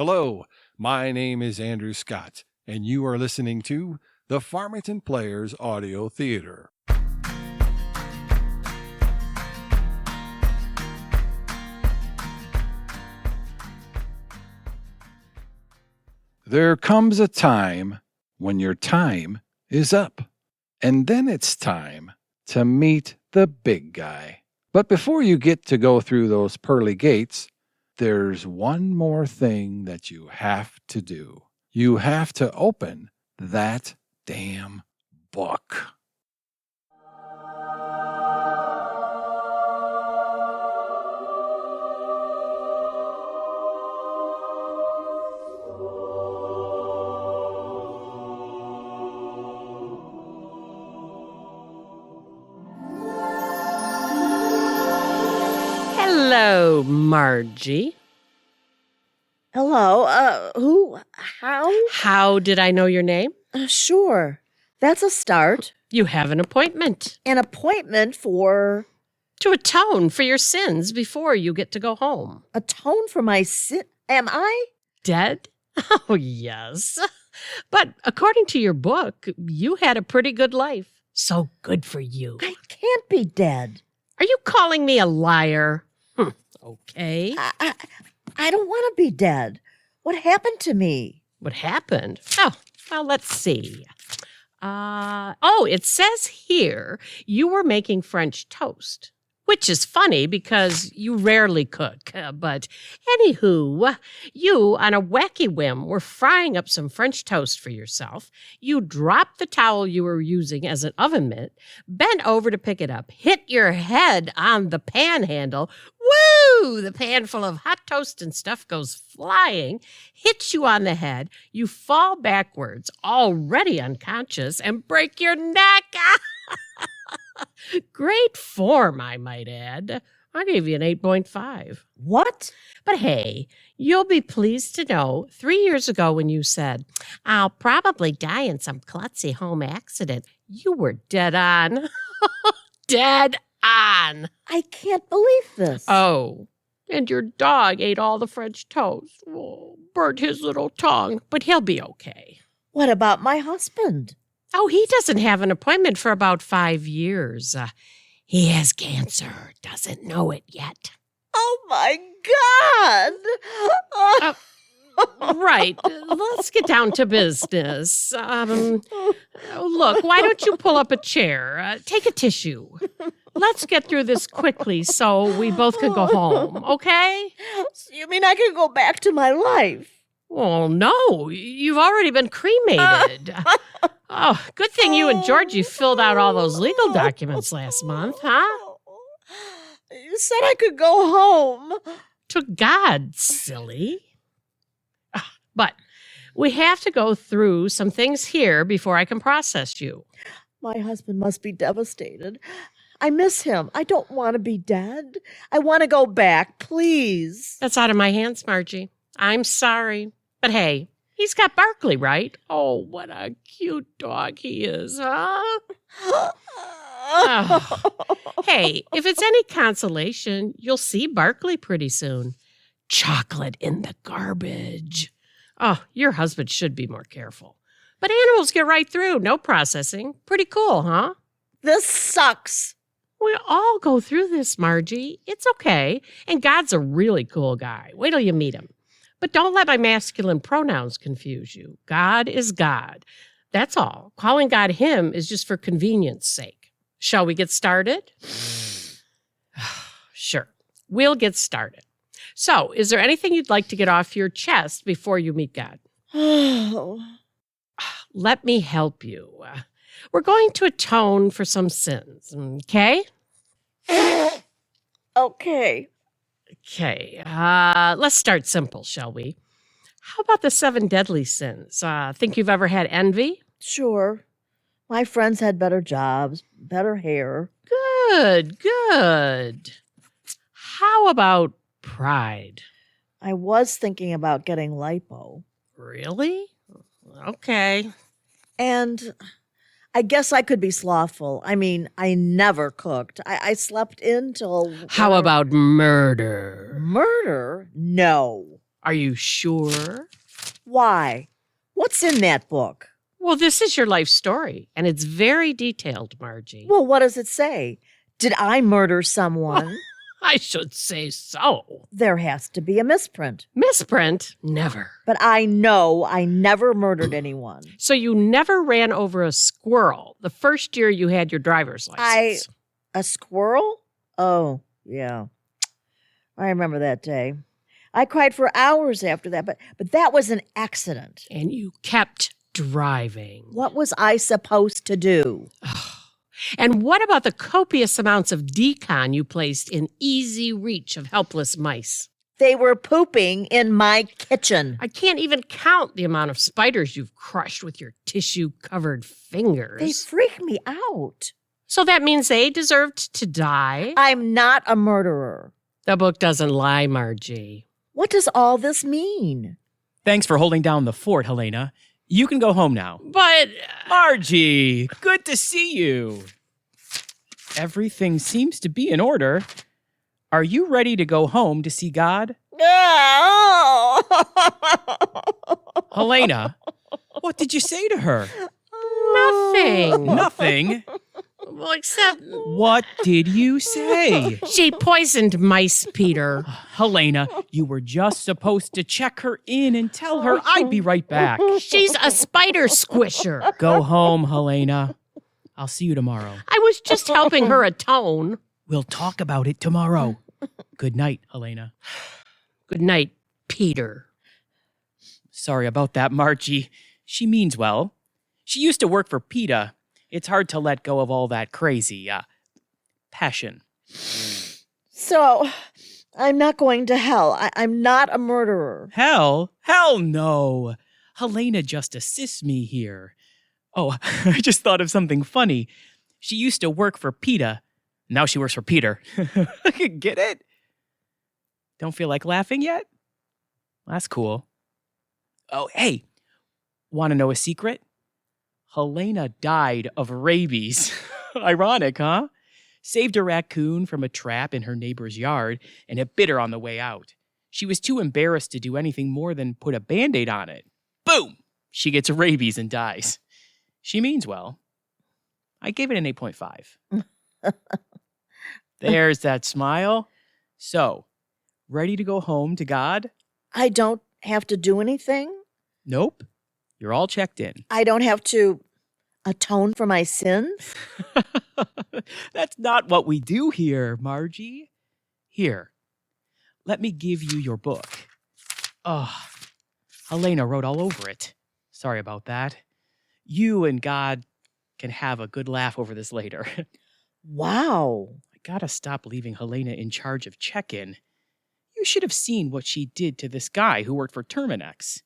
Hello, my name is Andrew Scott, and you are listening to the Farmington Players Audio Theater. There comes a time when your time is up, and then it's time to meet the big guy. But before you get to go through those pearly gates, there's one more thing that you have to do. You have to open that damn book. Hello, Margie. Hello, who, how? How did I know your name? Sure, that's a start. You have an appointment. An appointment for... To atone for your sins before you get to go home. Atone for my sin? Am I? Dead? Oh, yes. But according to your book, you had a pretty good life. So good for you. I can't be dead. Are you calling me a liar? Okay. I don't want to be dead. What happened to me? What happened? Oh, well, let's see. It says here you were making French toast, which is funny because you rarely cook. But anywho, you, on a wacky whim, were frying up some French toast for yourself. You dropped the towel you were using as an oven mitt, bent over to pick it up, hit your head on the pan handle. Woo! The pan full of hot toast and stuff goes flying, hits you on the head. You fall backwards, already unconscious, and break your neck. Great form, I might add. I gave you an 8.5. What? But hey, you'll be pleased to know 3 years ago when you said, I'll probably die in some klutzy home accident, you were dead on. Dead on. I can't believe this. Oh, and your dog ate all the French toast. Oh, burnt his little tongue, but he'll be okay. What about my husband? Oh, he doesn't have an appointment for about 5 years. He has cancer, doesn't know it yet. Oh, my God! Right. Let's get down to business. Look, why don't you pull up a chair? Take a tissue. Let's get through this quickly so we both can go home, okay? So you mean I can go back to my life? Well, no. You've already been cremated. Oh, good thing you and Georgie filled out all those legal documents last month, huh? You said I could go home. To God, silly. But we have to go through some things here before I can process you. My husband must be devastated. I miss him. I don't want to be dead. I want to go back, please. That's out of my hands, Margie. I'm sorry. But hey, he's got Barkley, right? Oh, what a cute dog he is, huh? Oh. Hey, if it's any consolation, you'll see Barkley pretty soon. Chocolate in the garbage. Oh, your husband should be more careful. But animals get right through, no processing. Pretty cool, huh? This sucks. We all go through this, Margie. It's okay. And God's a really cool guy. Wait till you meet him. But don't let my masculine pronouns confuse you. God is God. That's all. Calling God him is just for convenience sake. Shall we get started? Sure. We'll get started. So, is there anything you'd like to get off your chest before you meet God? Let me help you. We're going to atone for some sins, okay? Okay. Okay, let's start simple, shall we? How about the 7 deadly sins? Think you've ever had envy? Sure. My friends had better jobs, better hair. Good. How about pride? I was thinking about getting lipo. Really? Okay. And I guess I could be slothful. I mean, I never cooked. I slept in till... How about murder? Murder? No. Are you sure? Why? What's in that book? Well, this is your life story, and it's very detailed, Margie. Well, what does it say? Did I murder someone? I should say so. There has to be a misprint. Misprint? Never. But I know I never murdered anyone. So you never ran over a squirrel the first year you had your driver's license? A squirrel? Oh, yeah. I remember that day. I cried for hours after that, but that was an accident. And you kept driving. What was I supposed to do? And what about the copious amounts of decon you placed in easy reach of helpless mice? They were pooping in my kitchen. I can't even count the amount of spiders you've crushed with your tissue-covered fingers. They freak me out. So that means they deserved to die? I'm not a murderer. The book doesn't lie, Margie. What does all this mean? Thanks for holding down the fort, Helena. You can go home now. But... Margie, good to see you. Everything seems to be in order. Are you ready to go home to see God? Helena, what did you say to her? Nothing. Nothing? Well, except... What did you say? She poisoned mice, Peter. Helena, you were just supposed to check her in and tell her I'd be right back. She's a spider squisher. Go home, Helena. I'll see you tomorrow. I was just helping her atone. We'll talk about it tomorrow. Good night, Helena. Good night, Peter. Sorry about that, Margie. She means well. She used to work for PETA. It's hard to let go of all that crazy, passion. So, I'm not going to hell. I'm not a murderer. Hell? Hell no. Helena just assists me here. Oh, I just thought of something funny. She used to work for PETA. Now she works for Peter. Get it? Don't feel like laughing yet? That's cool. Oh, hey, want to know a secret? Helena died of rabies. Ironic, huh? Saved a raccoon from a trap in her neighbor's yard, and it bit her on the way out. She was too embarrassed to do anything more than put a Band-Aid on it. Boom! She gets rabies and dies. She means well. I gave it an 8.5. There's that smile. So, ready to go home to God? I don't have to do anything? Nope. You're all checked in. I don't have to atone for my sins? That's not what we do here, Margie. Here, let me give you your book. Oh, Helena wrote all over it. Sorry about that. You and God can have a good laugh over this later. Wow. I gotta stop leaving Helena in charge of check-in. You should have seen what she did to this guy who worked for Terminex.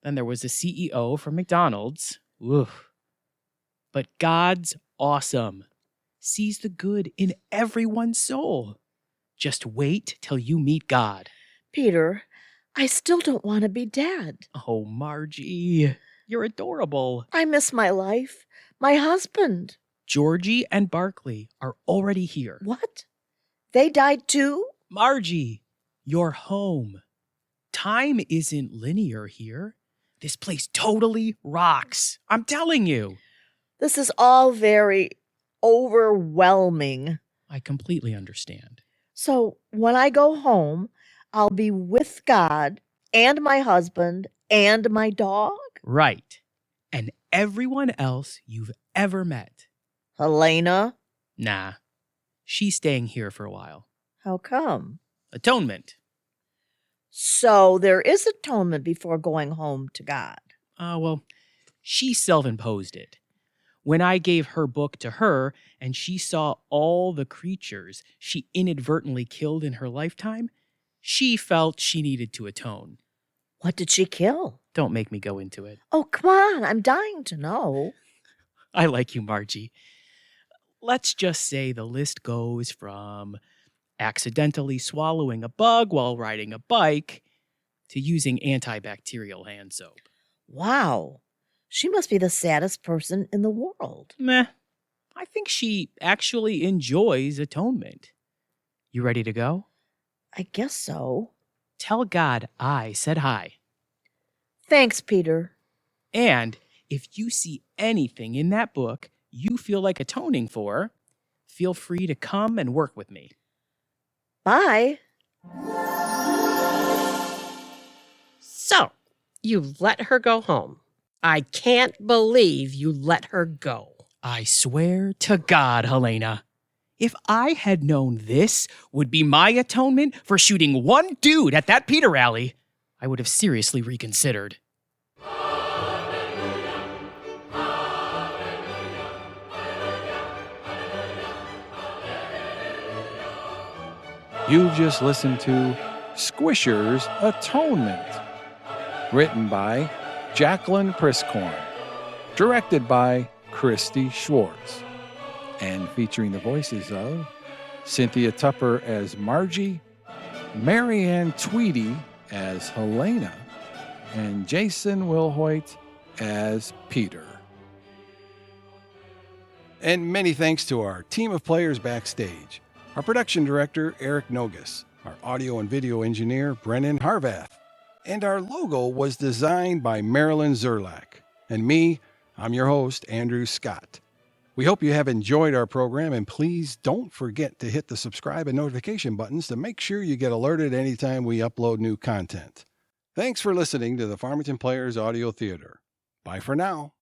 Then there was the CEO from McDonald's. Oof. But God's awesome. Sees the good in everyone's soul. Just wait till you meet God. Peter, I still don't want to be dead. Oh, Margie, you're adorable. I miss my life, my husband. Georgie and Barkley are already here. What? They died too? Margie, you're home. Time isn't linear here. This place totally rocks. I'm telling you. This is all very overwhelming. I completely understand. So when I go home, I'll be with God and my husband and my dog? Right. And everyone else you've ever met. Helena? Nah. She's staying here for a while. How come? Atonement. So there is atonement before going home to God. Well, she self-imposed it. When I gave her book to her and she saw all the creatures she inadvertently killed in her lifetime, she felt she needed to atone. What did she kill? Don't make me go into it. Oh, come on. I'm dying to know. I like you, Margie. Let's just say the list goes from accidentally swallowing a bug while riding a bike to using antibacterial hand soap. Wow. She must be the saddest person in the world. Meh. I think she actually enjoys atonement. You ready to go? I guess so. Tell God I said hi. Thanks, Peter. And if you see anything in that book you feel like atoning for, feel free to come and work with me. Bye. So, you let her go home. I can't believe you let her go. I swear to God, Helena, if I had known this would be my atonement for shooting one dude at that Peter rally, I would have seriously reconsidered. You've just listened to Squishers Atonement, written by Jacquelyn Priskorn, directed by Kristi Schwartz, and featuring the voices of Cynthia Tupper as Margie, Marianne Tweedie as Helena, and Jason Wilhoite as Peter. And many thanks to our team of players backstage. Our production director, Eric Nogas, our audio and video engineer, Brennan Harvath, and our logo was designed by Marilyn Zerlak. And me, I'm your host, Andrew Scott. We hope you have enjoyed our program, and please don't forget to hit the subscribe and notification buttons to make sure you get alerted anytime we upload new content. Thanks for listening to the Farmington Players Audio Theater. Bye for now.